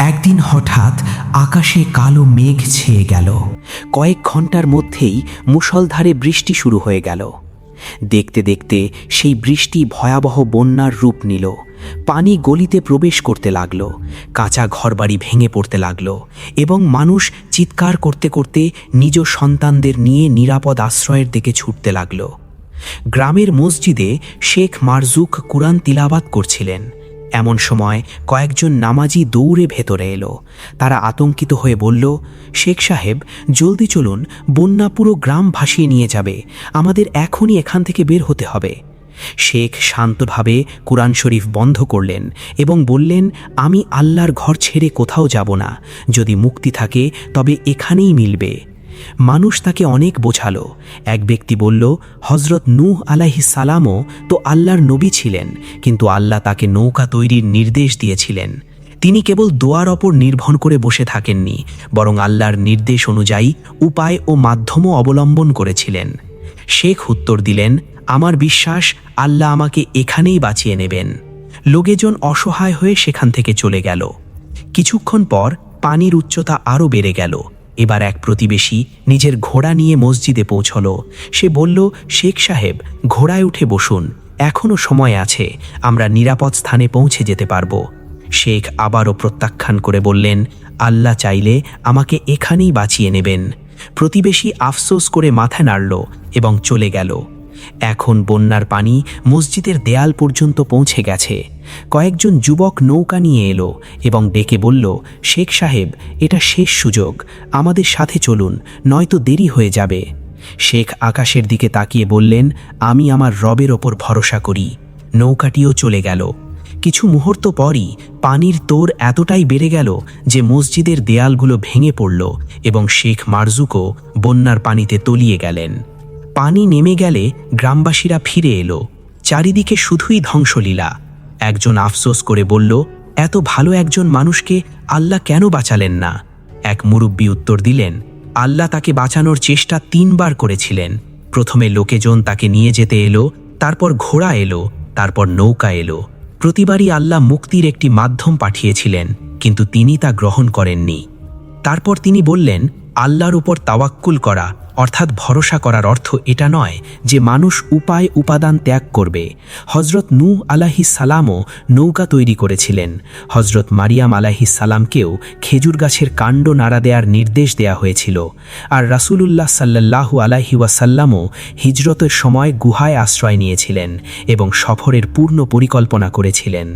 একদিন হঠাৎ আকাশে কালো মেঘ ছেয়ে গেল। কয়েক ঘন্টার মধ্যেই মুষলধারে বৃষ্টি শুরু হয়ে গেল। দেখতে দেখতে সেই বৃষ্টি ভয়াবহ বন্যার রূপ নিল। পানি গলিতে প্রবেশ করতে লাগল, কাঁচা ঘরবাড়ি ভেঙে পড়তে লাগল এবং মানুষ চিৎকার করতে করতে নিজ সন্তানদের নিয়ে নিরাপদ আশ্রয়ের দিকে ছুটতে লাগল। গ্রামের মসজিদে শেখ মারজুক কুরআন তিলাওয়াত করছিলেন। এমন সময় কয়েকজন নামাজি দৌড়ে ভেতরে এলো। তারা আতঙ্কিত হয়ে বলল, শেখ সাহেব, জলদি চলুন, বন্যা পুরো গ্রাম ভাসিয়ে নিয়ে যাবে, আমাদের এখনই এখান থেকে বের হতে হবে। শেখ শান্তভাবে কুরআন শরীফ বন্ধ করলেন এবং বললেন, আমি আল্লাহর ঘর ছেড়ে কোথাও যাব না, যদি মুক্তি থাকে তবে এখানেই মিলবে। মানুষ তাকে অনেক বোঝালো। এক ব্যক্তি বলল, হজরত নূহ আলাইহিস সালামও তো আল্লাহর নবী ছিলেন, কিন্তু আল্লাহ তাকে নৌকা তৈরির নির্দেশ দিয়েছিলেন। তিনি কেবল দোয়ার ওপর নির্ভর করে বসে থাকেননি, বরং আল্লাহর নির্দেশ অনুযায়ী উপায় ও মাধ্যমও অবলম্বন করেছিলেন। শেখ উত্তর দিলেন, আমার বিশ্বাস আল্লাহ আমাকে এখানেই বাঁচিয়ে নেবেন। লোকজন অসহায় হয়ে সেখান থেকে চলে গেল। কিছুক্ষণ পর পানির উচ্চতা আরও বেড়ে গেল। এবার এক প্রতিবেশী নিজের ঘোড়া নিয়ে মসজিদে পৌঁছল। সে বলল, শেখ সাহেব, ঘোড়ায় উঠে বসুন, এখনও সময় আছে, আমরা নিরাপদ স্থানে পৌঁছে যেতে পারব। শেখ আবারও প্রত্যাখ্যান করে বললেন, আল্লাহ চাইলে আমাকে এখানেই বাঁচিয়ে নেবেন। প্রতিবেশী আফসোস করে মাথা নাড়ল এবং চলে গেল। এখন বন্যার পানি মসজিদের দেয়াল পর্যন্ত পৌঁছে গেছে। কয়েকজন যুবক নৌকা নিয়ে এলো এবং ডেকে বলল, শেখ সাহেব, এটা শেষ সুযোগ, আমাদের সাথে চলুন, নয়তো দেরি হয়ে যাবে। শেখ আকাশের দিকে তাকিয়ে বললেন, আমি আমার রবের ওপর ভরসা করি। নৌকাটিও চলে গেল। কিছু মুহূর্ত পরই পানির তোর এতটাই বেড়ে গেল যে মসজিদের দেয়ালগুলো ভেঙে পড়ল এবং শেখ মারজুকও বন্যার পানিতে তলিয়ে গেলেন। পানি নেমে গেলে গ্রামবাসীরা ফিরে এলো। চারিদিকে শুধুই ধ্বংসলীলা। একজন আফসোস করে বলল, এত ভালো একজন মানুষকে আল্লাহ কেন বাঁচালেন না? এক মুরব্বী উত্তর দিলেন, আল্লাহ তাকে বাঁচানোর চেষ্টা 3 বার করেছিলেন। প্রথমে লোকেজন তাকে নিয়ে যেতে এলো, তারপর ঘোড়া এলো, তারপর নৌকা এলো। প্রতিবারই আল্লাহ মুক্তির একটি মাধ্যম পাঠিয়েছিলেন, কিন্তু তিনি তা গ্রহণ করেননি। তারপর তিনি বললেন, আল্লাহর উপর তাওয়াক্কুল করা অর্থাৎ ভরসা করার অর্থ এটা নয় যে মানুষ উপায় উপাদান ত্যাগ করবে। হজরত নূহ আলাইহিস সালামও নৌকা তৈরি করেছিলেন। হজরত মারিয়াম আলাইহিস সালামকেও খেজুর গাছের কাণ্ড নাড়া দেওয়ার নির্দেশ দেয়া হয়েছিল। আর রাসূলুল্লাহ সাল্লাল্লাহু আলাইহি ওয়াসাল্লামও হিজরতের সময় গুহায় আশ্রয় নিয়েছিলেন এবং সফরের পূর্ণ পরিকল্পনা করেছিলেন।